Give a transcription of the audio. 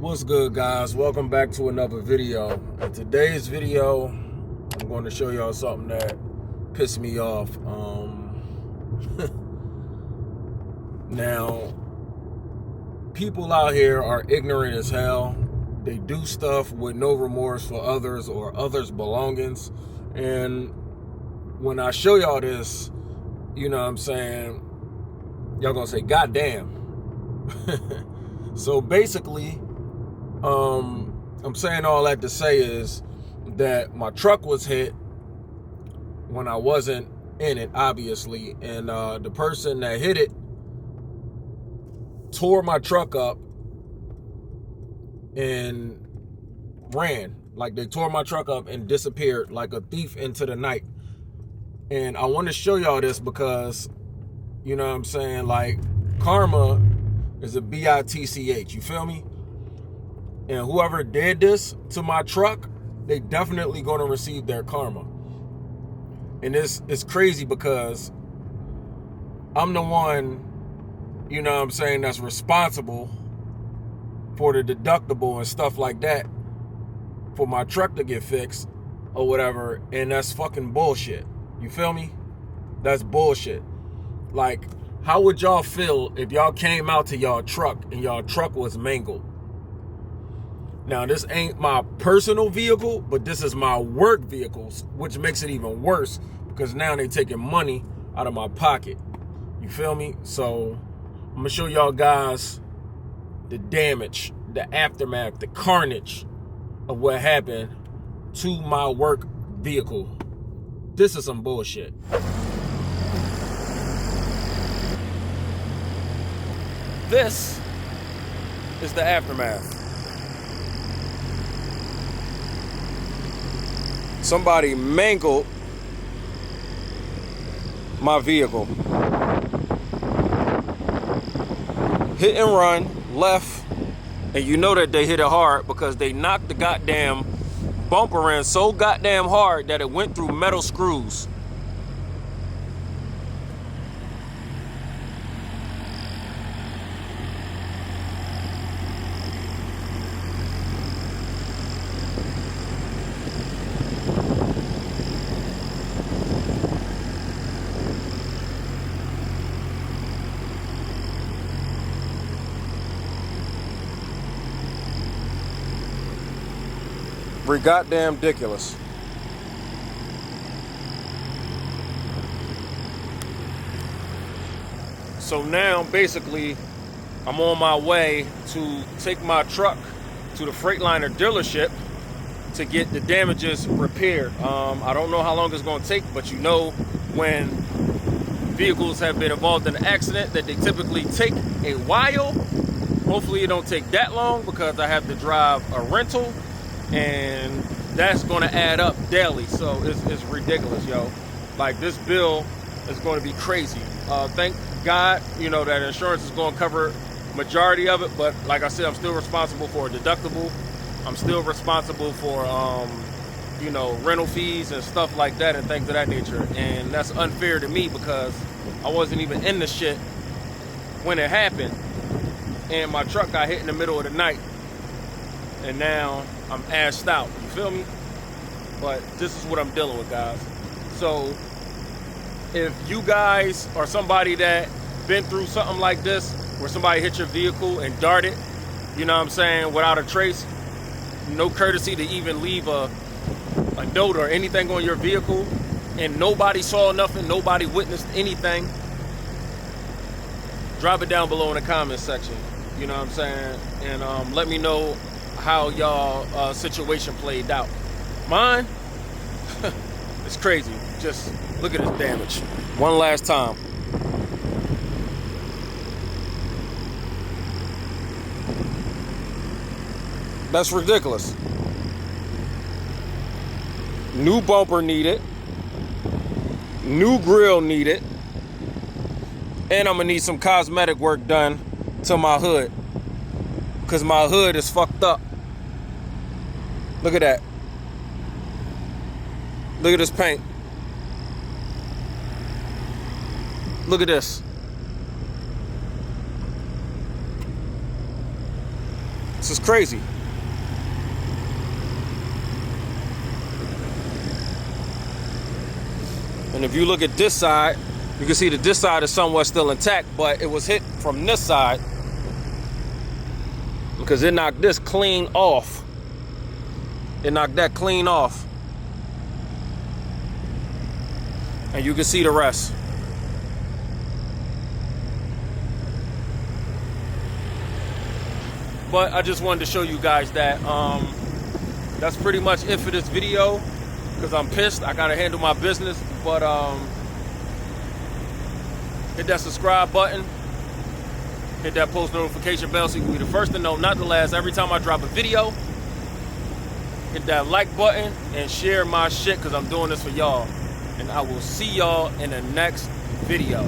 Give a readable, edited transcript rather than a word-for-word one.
What's good, guys? Welcome back to another video. In today's video, I'm going to show y'all something that pissed me off. Now, people out here are ignorant as hell. They do stuff with no remorse for others or others' belongings. And when I show y'all this, you know what I'm saying, y'all gonna say, God damn. So basically, I'm saying all that to say is that my truck was hit when I wasn't in it, obviously, and the person that hit it tore my truck up and ran. Like, they tore my truck up and disappeared like a thief into the night. And I want to show y'all this because, you know what I'm saying, like, karma is a bitch, you feel me? And whoever did this to my truck, they definitely going to receive their karma. And it's crazy because I'm the one, you know what I'm saying, that's responsible for the deductible and stuff like that for my truck to get fixed or whatever. And that's fucking bullshit. You feel me? That's bullshit. Like, how would y'all feel if y'all came out to y'all truck and y'all truck was mangled? Now, this ain't my personal vehicle, but this is my work vehicles, which makes it even worse because now they taking money out of my pocket. You feel me? So I'm gonna show y'all guys the damage, the aftermath, the carnage of what happened to my work vehicle. This is some bullshit. This is the aftermath. Somebody mangled my vehicle. Hit and run, left, and you know that they hit it hard because they knocked the goddamn bumper in so goddamn hard that it went through metal screws. Goddamn ridiculous. So now basically I'm on my way to take my truck to the Freightliner dealership to get the damages repaired. I don't know how long it's going to take, but you know when vehicles have been involved in an accident that they typically take a while. Hopefully it don't take that long because I have to drive a rental, and that's going to add up daily. So it's ridiculous, yo. Like, this bill is going to be crazy. Thank God, you know, that insurance is going to cover majority of it. But like I said, I'm still responsible for a deductible. I'm still responsible for, you know, rental fees and stuff like that and things of that nature. And that's unfair to me because I wasn't even in the shit when it happened. And my truck got hit in the middle of the night. And now I'm assed out, you feel me? But this is what I'm dealing with, guys. So if you guys are somebody that been through something like this, where somebody hit your vehicle and darted, you know what I'm saying, without a trace, no courtesy to even leave a note or anything on your vehicle, and nobody saw nothing, nobody witnessed anything, drop it down below in the comments section, you know what I'm saying? And let me know how y'all situation played out. Mine, it's crazy. Just look at this damage. One last time. That's ridiculous. New bumper needed. New grill needed. And I'm gonna need some cosmetic work done to my hood, because my hood is fucked up. Look at that. Look at this paint. Look at this. This is crazy. And if you look at this side, you can see that this side is somewhat still intact, but it was hit from this side because it knocked this clean off. It knocked that clean off. And you can see the rest. But I just wanted to show you guys that that's pretty much it for this video, because I'm pissed. I gotta handle my business. But hit that subscribe button, hit that post notification bell so you can be the first to know, not the last, every time I drop a video. Hit that like button and share my shit, because I'm doing this for y'all. And I will see y'all in the next video.